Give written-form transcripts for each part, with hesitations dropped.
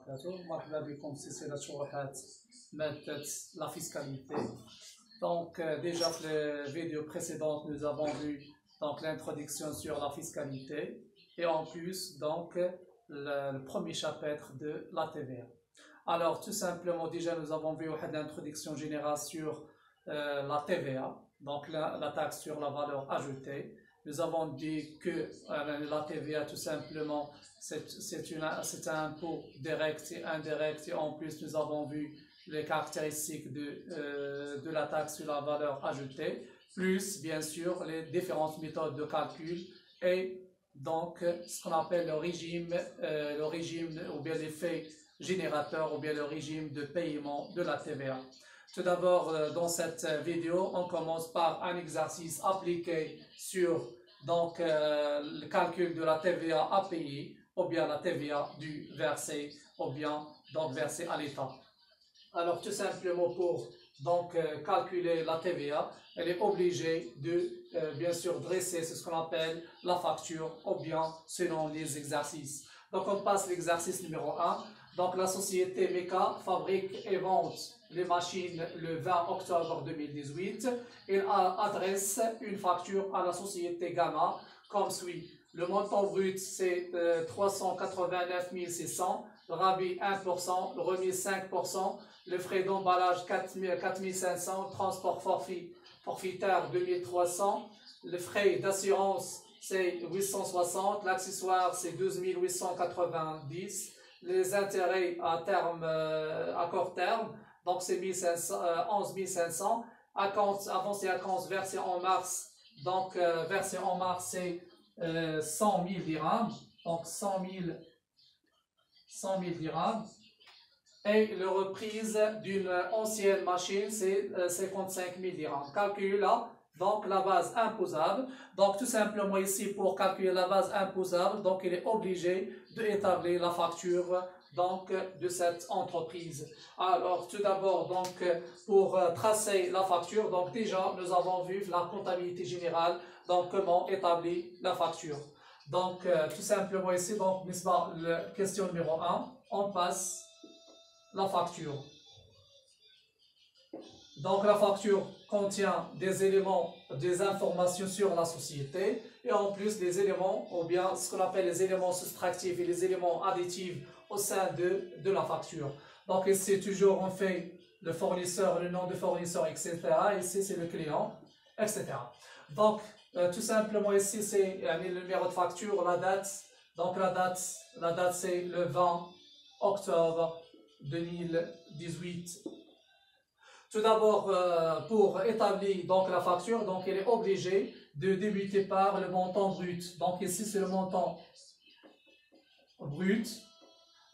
وبركاته. مرحبا بكم في سلسلة شروحات مادة la fiscalité. Donc déjà dans la vidéo précédente nous avons vu donc l'introduction sur la fiscalité et en plus donc le premier chapitre de la TVA. Alors tout simplement déjà nous avons vu l'introduction générale sur la TVA, donc la taxe sur la valeur ajoutée. Nous avons dit que la TVA tout simplement c'est un impôt direct et indirect, et en plus nous avons vu les caractéristiques de la taxe sur la valeur ajoutée, plus bien sûr les différentes méthodes de calcul et donc ce qu'on appelle le régime ou bien l'effet générateur ou bien le régime de paiement de la TVA. Tout d'abord, dans cette vidéo, on commence par un exercice appliqué sur donc, le calcul de la TVA à payer ou bien la TVA du versé ou bien donc versé à l'État. Alors tout simplement pour donc calculer la TVA, elle est obligée de bien sûr dresser ce qu'on appelle la facture ou bien selon les exercices. Donc on passe l'exercice numéro 1. Donc la société MECA fabrique et vend les machines le 20 octobre 2018. Il adresse une facture à la société Gamma comme suit. Le montant brut c'est 389 600, le rabais 1%, le remise 5%, le frais d'emballage 4 500, le transport forfaitaire 2300, le frais d'assurance c'est 860, l'accessoire c'est 12 890, les intérêts à court terme, donc c'est 11 500, avancé à compte versé en mars, donc versé en mars c'est 100 000 dirhams, donc 100 000 dirhams, et le reprise d'une ancienne machine c'est 55 000 dirhams. Calculez là donc la base imposable. Donc tout simplement ici pour calculer la base imposable, donc il est obligé d'établir la facture donc de cette entreprise. Alors tout d'abord donc pour tracer la facture, donc déjà nous avons vu la comptabilité générale, donc comment établir la facture. Donc tout simplement ici donc la question numéro 1, on passe la facture. Donc la facture contient des éléments, des informations sur la société et en plus des éléments ou bien ce qu'on appelle les éléments soustractifs et les éléments additifs au sein de la facture. Donc ici toujours on fait le fournisseur, le nom de fournisseur, etc. Ici c'est le client, etc. Donc tout simplement ici c'est le numéro de facture, la date. Donc la date c'est le 20 octobre 2018. Tout d'abord, pour établir donc la facture, donc elle est obligée de débuter par le montant brut. Donc ici c'est le montant brut.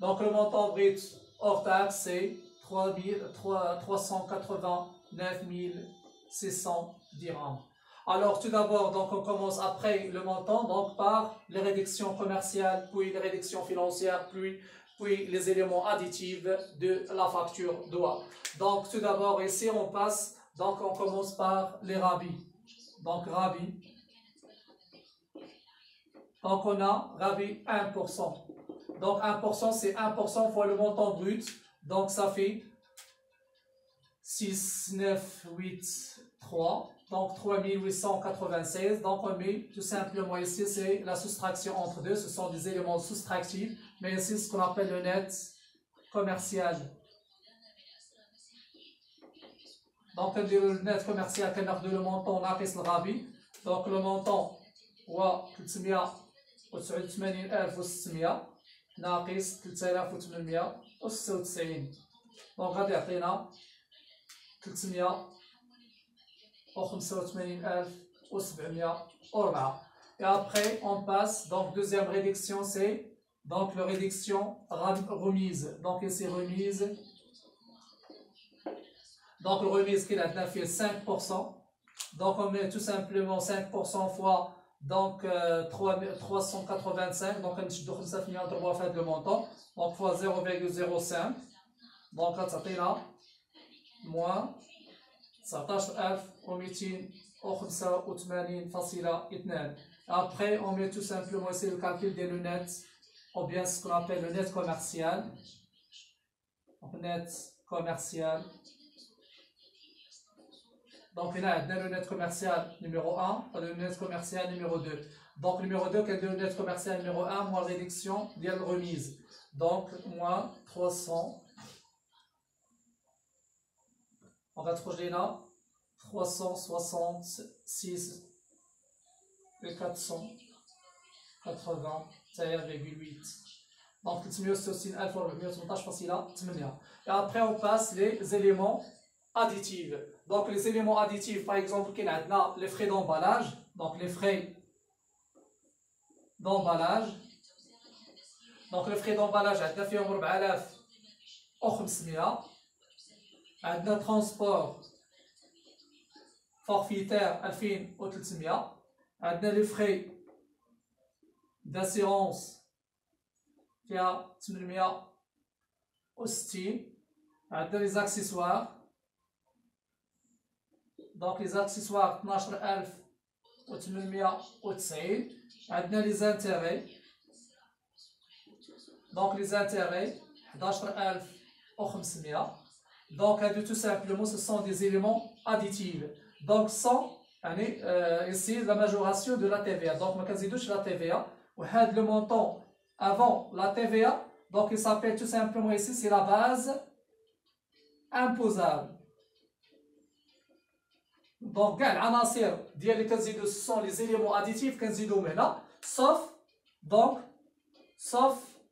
Donc le montant brut hors taxe c'est 389 600 dirhams. Alors tout d'abord, donc on commence après le montant, donc par les réductions commerciales, puis les réductions financières, puis les éléments additifs de la facture d'OA. Donc tout d'abord ici on passe, donc on commence par les rabais. Donc rabais. Donc on a rabais 1%. Donc 1% c'est 1% fois le montant brut. Donc ça fait 6983. Donc 3896. Donc on met tout simplement ici c'est la soustraction entre deux. Ce sont des éléments soustractifs. Mais ici ce qu'on appelle le net commercial. Donc le net commercial qui est le montant ناقص الغابي. Donc le montant هو 389,600 ناقص 3896. Donc غادي يعطينا 385,704. Et après on passe, donc deuxième réduction c'est donc la réduction remise. Donc ici remise. Donc le remise qui a fait 5%. Donc on met tout simplement 5% fois donc 385. Donc on fait le montant. Donc fois 0,05. Donc ça fait moins 19,285,2. Après on met tout simplement ici le calcul des lunettes ou bien ce qu'on appelle le net commercial. Donc net commercial. Donc là, on a le net commercial numéro 1 et le net commercial numéro 2. Donc numéro 2, quel est le net commercial numéro 1, moins réduction, bien remise. Donc moins 300. On va trouver là 366 et 480,8. Donc 366,418. Et après on passe les éléments additifs. Donc les éléments additifs, par exemple, on a les frais d'emballage. Donc les frais d'emballage. Donc les frais d'emballage, on a fait 4500. عندنا transport forfaitaire 2300. عندنا les frais d'assurance فيها 860. عندنا les accessoires. Donc les accessoires 12890. عندنا les intérêts. Donc les intérêts 11500. Donc, tout simplement, ce sont des éléments additifs. Donc, sans ici la majoration de la TVA. Donc, je vais la TVA. Et le montant avant la TVA, donc il s'appelle tout simplement ici, c'est la base imposable. Donc, ce sont les éléments additifs maintenant, sauf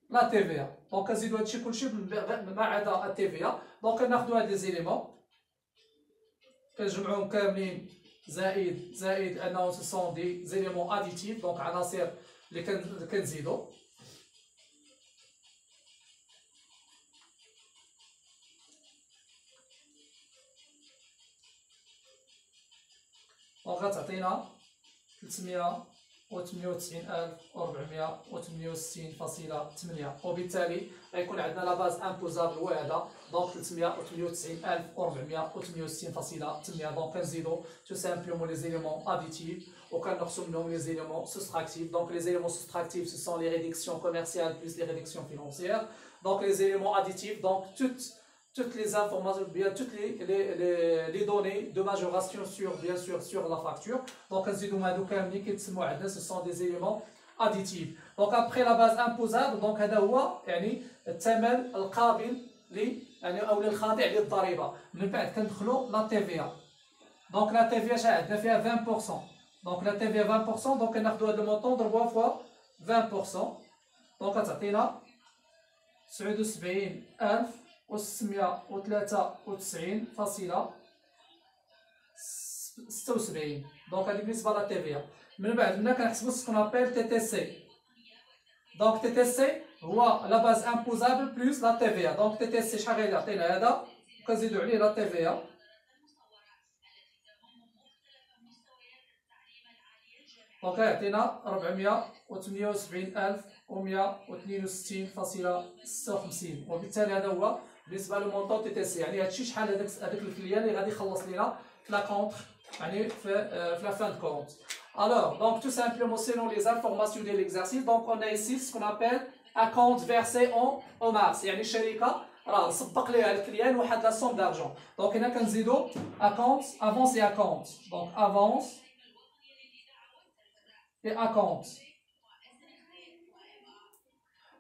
la TVA. Donc, on va la TVA. Donc, on a des éléments. Ce sont des éléments additifs. Donc, on a les كنزيدو. Donc, غتعطينا 398,468. وبالتالي غيكون عندنا لا باز امبوزابل واحده دونك 398,468.8. دونك كنزيدو تو سامبلومون لي زيليمون اديتيف وكنقصوا منهم لي زيليمون سوستراكتيف. دونك لي زيليمون سوستراكتيف ce sont les réductions commerciales plus les réductions financières. Donc les éléments additifs, donc toutes les informations, bien toutes les données de majoration bien sûr sur la facture. Donc ce sont des éléments additifs. Donc après la base imposable, donc هذا هو يعني الثمن القابل او للخاضع للضريبه. من بعد كندخلوا لا TVA. دونك لا TVA شحال عندنا فيها 20%. دونك لا TVA 20%. دونك كناخذوا هذا المونطون نضربوها فوا 20%. دونك كتعطينا 79,693.76. دونك هذه بالنسبه لا TVA. من بعد هنا كنحسبوا سكون ابيل TTC. دونك TTC هو لا باز امبوزابل بلس لا TVA. دونك TTC شحال غيعطينا هذا وكنزيدوا عليه لا TVA. دونك غيعطينا 478,162.56. وبالتالي هذا هو بالنسبه للمونطون TTC. يعني هادشي شحال هذاك الكليان اللي غادي يخلص لينا في لا كونتر يعني في la fin de compte. Alors, donc tout simplement selon les informations de l'exercice, donc on a ici ce qu'on appelle account versé en mars. يعني الشركه راه سبق ليها الكليان واحد لا سوم دارجون. دونك هنا كنزيدو account avance et account. donc avance et account.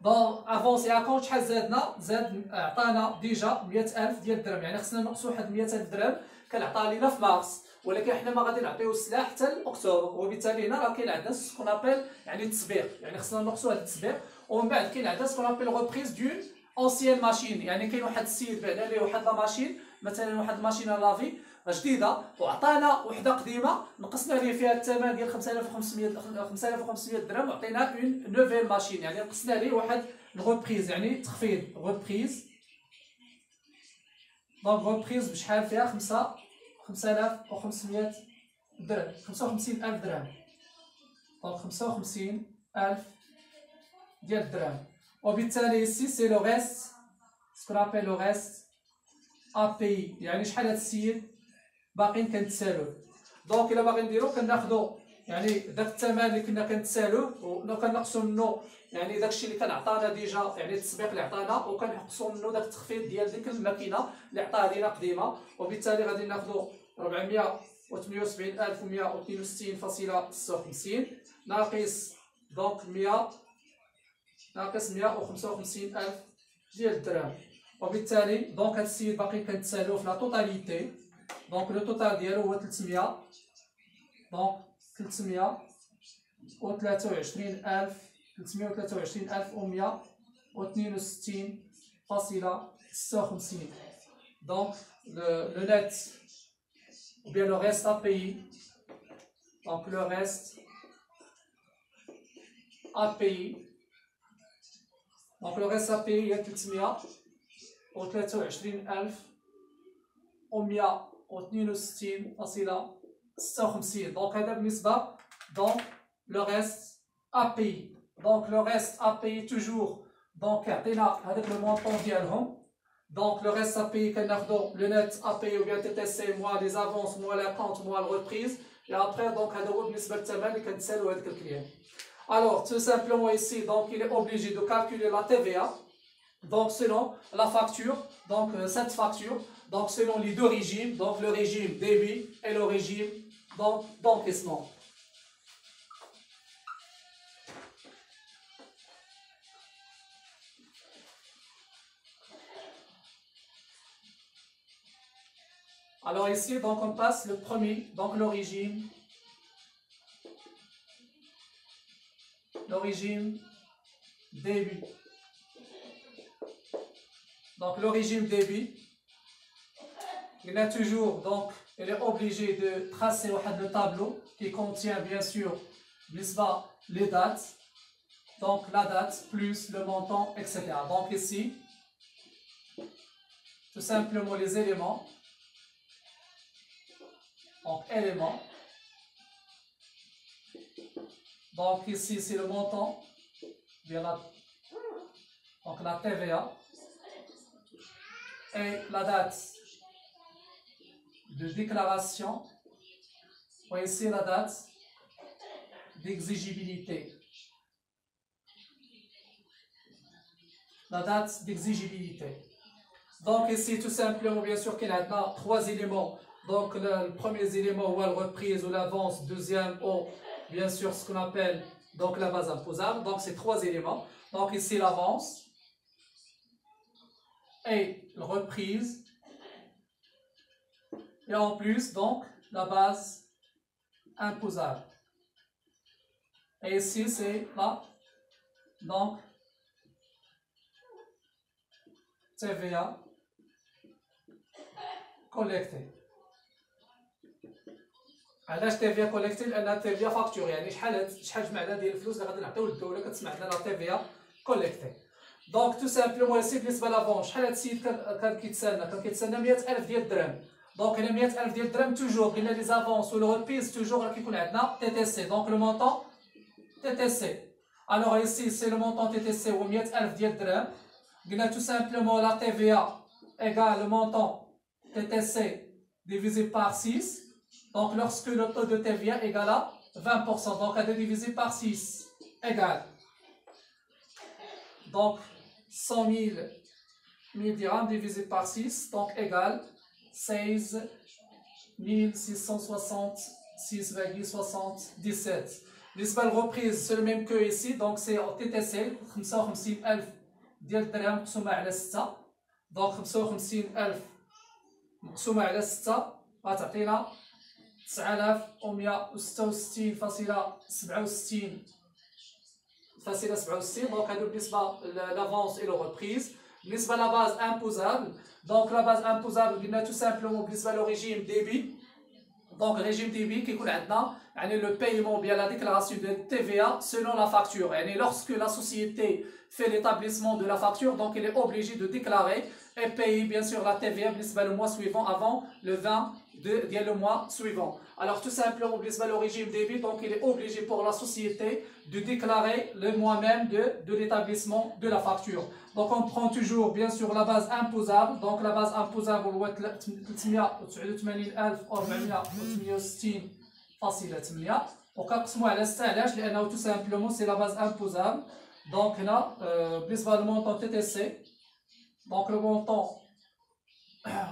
دونك افونس اي اكونت شحال زادنا؟ زاد عطانا ديجا 100,000 ديال الدرهم. يعني خصنا نقصوا واحد 100,000 درهم كان عطا لينا في مارس، ولكن حنا ما غادي نعطيو السلاح حتى لاكتوبر. وبالتالي هنا راه كاين عندنا سكون ابيل يعني التسبيق. يعني خصنا نقصوا هذا التسبيق. ومن بعد كاين عندنا سكون ابيل ريبريز دون اونسيان ماشين. يعني كاين واحد السيد بعنا ليه واحد لا ماشين، مثلا واحد الماشينه لافي جديده وعطانا وحده قديمه نقصنا ليه فيها الثمن ديال 5500 درهم وعطينا اون نوفيل ماشين. يعني نقصنا ليه واحد الريبريز يعني تخفيض ريبريز. دونك ريبريز بشحال فيها 5500 درهم 55,000 درهم. دونك 55,000 ديال الدرهم. وبالتالي ici c'est le reste ce qu'on appelle le reste API. يعني شحال هاد السيد باقيين كنتسالوه. دونك الا باغي نديرو كناخدو يعني داك الثمن اللي كنا كنتسالوه وكنقصو منه يعني داكشي اللي كان عطانا ديجا يعني التسبيق اللي عطانا وكنقصوا منه داك التخفيض ديال ديك الماكينه اللي عطاها لينا قديمه وبالتالي غادي ناخذوا 478,162.56 ناقص دونك 100 ناقص 155,000 ديال الدرهم وبالتالي دونك هاد السيد باقي كنتسالو في لا توتاليتي دونك لو توتال ديالو هو 300 دونك 323,162.56 donc le net ou bien le reste à payer donc le reste à payer donc le reste à payer هي 323,162.56 donc هذا بالنسبة donc le reste à payer donc le reste à payer toujours donc يعطينا هذاك le montant ديالهم donc le reste à payer كناخدو le net à payer ou bien TTC moins les avances moins la compte moins la reprise et après donc هذا هو بالنسبة للثمن اللي كنتسالو هذاك الكليان. Alors tout simplement ici donc il est obligé de calculer la TVA donc selon la facture donc cette facture donc selon les deux régimes donc le régime débit et le régime donc d'encaissement. Alors ici donc on passe le premier donc le régime débit. Donc le régime débit, il a toujours donc il est obligé de tracer le tableau qui contient bien sûr les dates, donc la date plus le montant, etc. Donc ici, tout simplement les éléments, donc éléments. Donc ici c'est le montant, bien donc la TVA. Et la date de déclaration, ou ici la date d'exigibilité. La date d'exigibilité. Donc ici tout simplement, bien sûr qu'il y a trois éléments. Donc le premier élément ou la reprise ou l'avance, deuxième ou bien sûr ce qu'on appelle donc la base imposable. Donc c'est trois éléments. Donc ici l'avance. Et la reprise et en plus donc la base imposable et ici c'est là donc TVA collectée. علاش TVA collectée؟ لأن TVA فاكتور يعني شحال جمعنا ديال الفلوس اللي غادي نعطيو للدولة كتسمع لنا لا TVA collectée. دونك تو سامبلومون سي بالنسبه لافون شحال هاد السيد كان كيتسنى 100,000 ديال الدرهم دونك هنا 100,000 ديال الدرهم توجور قلنا لي زافونس و لو ريبيز توجور راه كيكون عندنا تي تي سي دونك لو مونطون تي تي سي الوغ ايسي سي لو مونطون تي تي سي هو 100,000 ديال الدرهم قلنا تو سامبلومون لا تي في ا ايغال لو مونطون تي تي سي divisé par 6 donc lorsque le taux de TVA égale à 20% donc à divisé par 6 égale donc 100,000 dirhams divisé par 6, donc égale 16,666,77. L'isbal reprise, c'est le même que ici, donc c'est au TTC, 55,000 ديال الدرهم مقسومة على 6 donc 55,000 مقسومة على 6 غتعطينا 9,166,67 donc هادو بالنسبة لافونس et la reprise. بالنسبة لا باز imposable donc la base imposable قلنا tout simplement بالنسبة لو ريجيم ديبي donc régime débit كيكون عندنا يعني le paiement bien la déclaration de TVA selon la facture يعني lorsque la société fait l'établissement de la facture donc il est obligé de déclarer et payer bien sûr la TVA بالنسبة le mois suivant avant le 20 ديال le mois suivant. Alors tout simplement بالنسبة le régime débit donc il est obligé pour la société de déclarer le mois même de l'établissement de la facture. Donc on prend toujours bien sûr la base imposable donc la base imposable هو 389,468 وكنقسمو على 6 علاش لانه tout simplement c'est la base imposable دونك هنا بالنسبه للمونطون تي تي سي دونك لو مونطون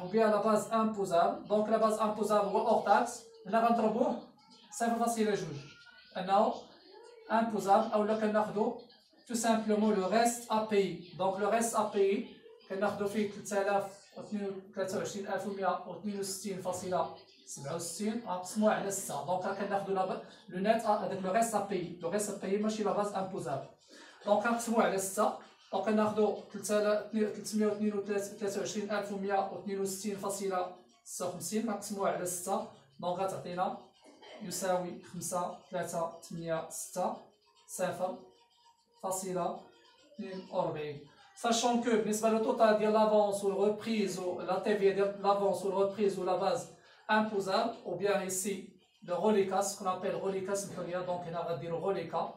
ou bien la base imposable. Donc la base imposable ou hors taxe, هنا غنضربوه صفر فاصلة جوج انه imposable او لا كناخذوا tout simplement le reste à payer. Donc le reste à payer كناخذوا فيه 33162.67 نقسموه على 6. دونك كناخذوا لو نت هذاك لو ريست à payer. لو ريست à payer ماشي لا باز imposable. دونك كنقسموه على 6. دونك كناخذوا 322.162.56 كنقسموه على 6. دونك غتعطينا يساوي 5.386.42. Sachant que بالنسبة للتوتال ديال l'avance ou la reprise ou la TVA ديال l'avance ou la reprise ou la base imposable ou bien ici le reliquat, ce qu'on appelle reliquat سمحوا لي. دونك هنا غنديرو reliquat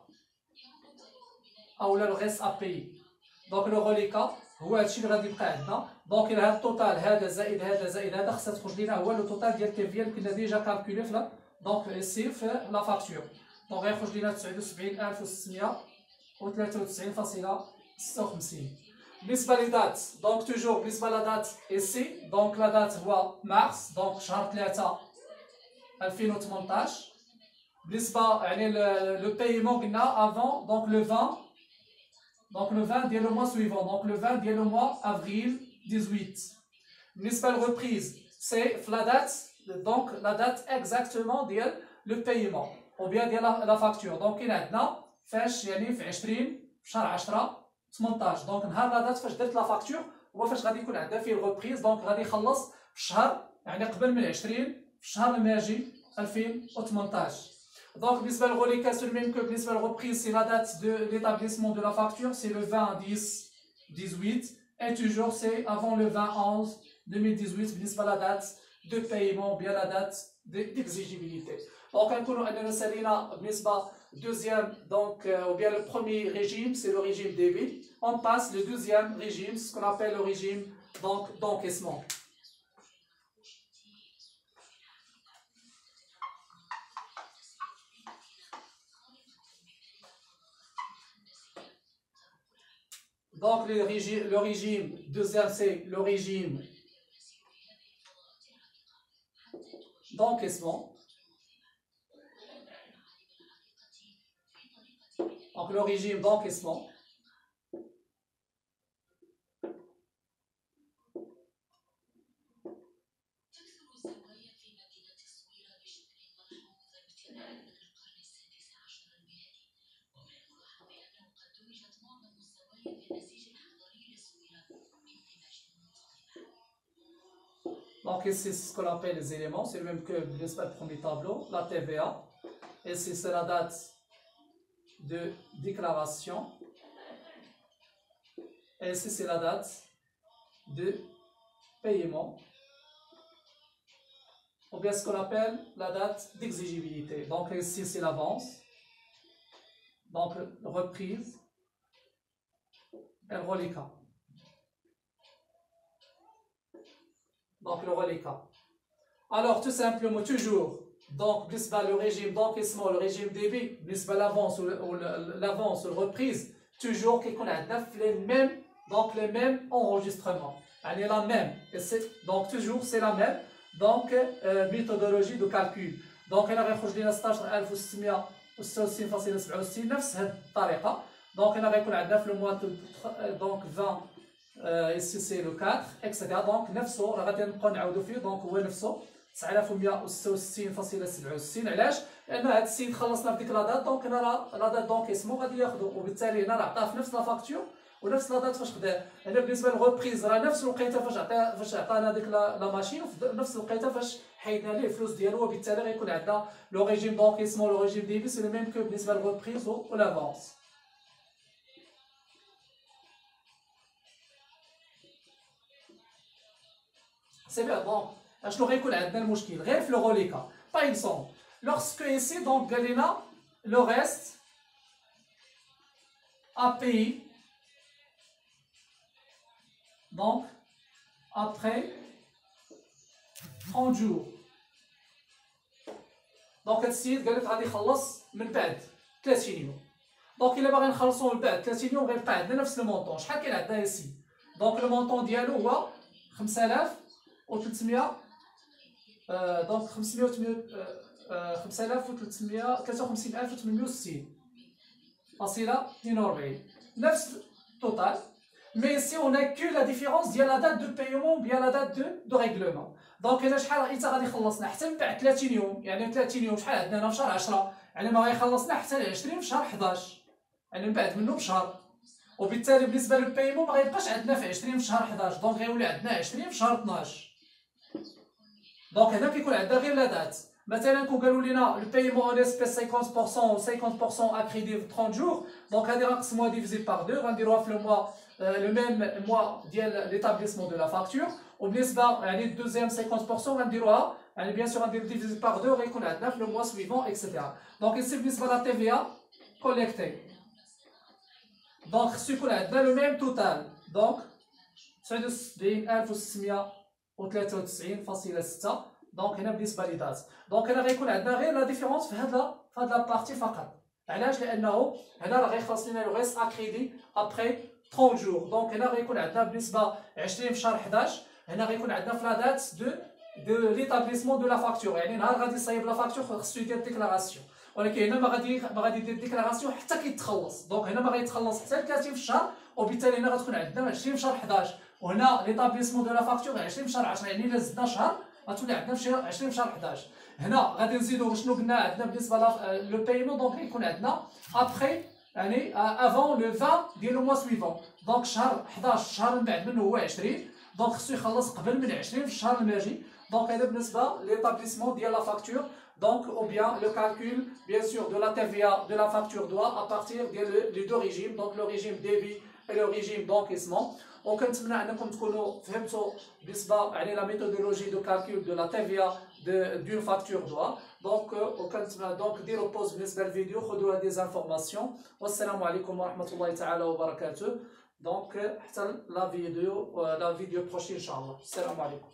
او لا le reste à payer. دونك لو reliquat هو هادشي اللي غادي يبقى عندنا. دونك الى هاد التوتال هذا زائد هذا زائد هذا خصها تخرج لينا هو لو توتال ديال TVA اللي كنا ديجا كالكولي في دونك ici في لا فاكتور. دونك غيخرج لينا 79693.56. بالنسبه للدات دونك توجور بالنسبه للدات ici دونك لا دات هو مارس دونك شهر 3 2018. بالنسبه يعني لو بايمون قلنا افون دونك لو 20 donc le 20 ديال le mois suivant donc le 20 ديال le mois avril 18. بالنسبه للريبريز سي في لا دات donc la date exactement ديال le paiement ou bien ديال la facture. donc كاين عندنا فاش يعني في 20 في شهر 10 18 دونك نهار لا دات فاش درت لا فاكتور هو فاش غادي يكون عندها فيه الريبريز. دونك غادي يخلص في الشهر يعني قبل من 20 في الشهر الماجي 2018. Donc, بالنسبة للرeliquat, c'est le même que بالنسبة للreprise, c'est la date de l'établissement de la facture, c'est le 20/10/18, et toujours c'est avant le 20/11/2018, بالنسبة la date de paiement, bien la date d'exigibilité. Donc, نكونوا أننا سالينا بالنسبة deuxième, donc, ou bien le premier régime, c'est le régime débit. On passe le deuxième régime, ce qu'on appelle le régime d'encaissement. Donc le régime deuxième c'est le régime d'encaissement. Donc le régime d'encaissement. Donc ici c'est ce qu'on appelle les éléments, c'est le même que le premier tableau, la TVA. Ici c'est la date de déclaration. Et ici c'est la date de paiement. Ou bien ce qu'on appelle la date d'exigibilité. Donc ici c'est l'avance. Donc reprise et le reliquat. Donc le reliquat. Alors tout simplement toujours donc le régime d'encaissement le régime débit l'avance ou l'avance ou la reprise toujours qu'on a les mêmes donc les mêmes enregistrements. Elle est la même et donc toujours c'est la même donc méthodologie de calcul. Donc elle a réfléchi à 16666.67 نفس هذه الطريقة. donc elle a récolté le mois donc 20 ici c'est le 4 etc. donc نفسه راه غادي نبقاو نعاودو فيه. دونك هو نفسه 9166.67. علاش؟ لان هذا السيد خلصنا في ديك لا دات دونك هنا لا دات دونكيسمون غادي ياخذو وبالتالي هنا راه عطاه في نفس لا فاكتور ونفس لا دات فاش خداه. هنا بالنسبه للريبريز راه نفس الوقيته فاش عطانا ديك لا ماشين وفي نفس الوقيته فاش حيدنا ليه الفلوس ديالو وبالتالي غيكون عندنا لو ريجيم دونكيسمون لو ريجيم ديبي سي لو ميم كو بالنسبه للريبريز و لافونس. C'est bien, donc, je n'aurais que la même mouchkil. Bref, le reliquat. Par exemple, lorsque ici, donc, Galena, le reste à payer, donc, après 30 jours. Donc, ici, Galena va dire خلص من بعد 30 يوم. دونك الا باغي نخلصوا بعد 30 يوم غيبقى عندنا نفس المونطون. شحال كاين عندنا ايسي؟ دونك المونطون ديالو هو 5300 دونك 536860 نفس التوتال. Mais ici on a que la différence ديال la date de paiement ou bien la date de règlement. دونك هنا شحال حتى غادي يخلصنا حتى من بعد 30 يوم، يعني 30 يوم شحال عندنا هنا في شهر 10، يعني ما غيخلصنا حتى ل 20 في شهر 11، يعني من بعد منه بشهر. وبالتالي بالنسبه للبايمون ما غيبقاش عندنا في 20 في شهر 11، دونك غيولي عندنا 20 في شهر 12. دونك هنا كيكون عندنا غير لا دات. مثلا كون قالوا لنا لو بايمون اون اسبيس 50% و 50% ا كريدي في 30 جور، دونك هادي غنقسموها ديفيزي بار 2، غنديروها في لو موا لو ميم موا ديال ليتابليسمون دو لا فاكتور. وبالنسبه يعني الدوزيام 50% غنديروها يعني بيان سور غنديرو ديفيزي بار 2 غيكون عندنا في لو موا سويفون اكسيتيرا. دونك يصير بالنسبه لا تي في ا كوليكتي، دونك خصو يكون عندنا لو ميم توتال، دونك 79693.6. دونك هنا بالنسبه لي دات، دونك هنا غيكون عندنا غير لا ديفيرونس في هاد لا بارتي فقط. علاش؟ لانه هنا راه غيخلص لنا لو ريست ا كريدي ابخي 30 جور. دونك هنا غيكون عندنا بالنسبه 20 في شهر 11، هنا غيكون عندنا في لا دات دو ليتابليسمون دو لا فاكتور، يعني نهار غادي يصايب لا فاكتور خصو يدير ديكلاراسيون. ولكن هنا ما غادي يدير ديكلاراسيون حتى كيتخلص. دونك هنا ما غيتخلص حتى 30 في الشهر، وبالتالي هنا غتكون عندنا 20 في شهر 11، وهنا ليتابليسمون دو لا فاكتور 20 في شهر 10، يعني الا زدنا شهر غتولي عندنا في 20 في شهر 11. هنا غادي نزيدو شنو قلنا عندنا بالنسبه لو بايمون، دونك غيكون عندنا ابخي يعني افون لو 20 ديال لو موا سويفون. دونك شهر 11 الشهر من بعد منه هو 20، دونك خصو يخلص قبل من 20 في الشهر الماجي. دونك هذا بالنسبه ليتابليسمون ديال لا فاكتور. Donc, ou bien le calcul, bien sûr, de la TVA de la facture doit à partir des deux régimes, donc le régime débit et le régime d'encaissement. وكنتمنى انكم تكونوا فهمتوا بالنسبه يعني لا ميثودولوجي دو كالكول دو لا TVA دون فاكتور دوا. دونك وكنتمنى دونك ديروا بوز بالنسبه للفيديو، خذوا هذه زانفورماسيون، والسلام عليكم ورحمه الله تعالى وبركاته. دونك حتى لا فيديو بروشين ان شاء الله. السلام عليكم.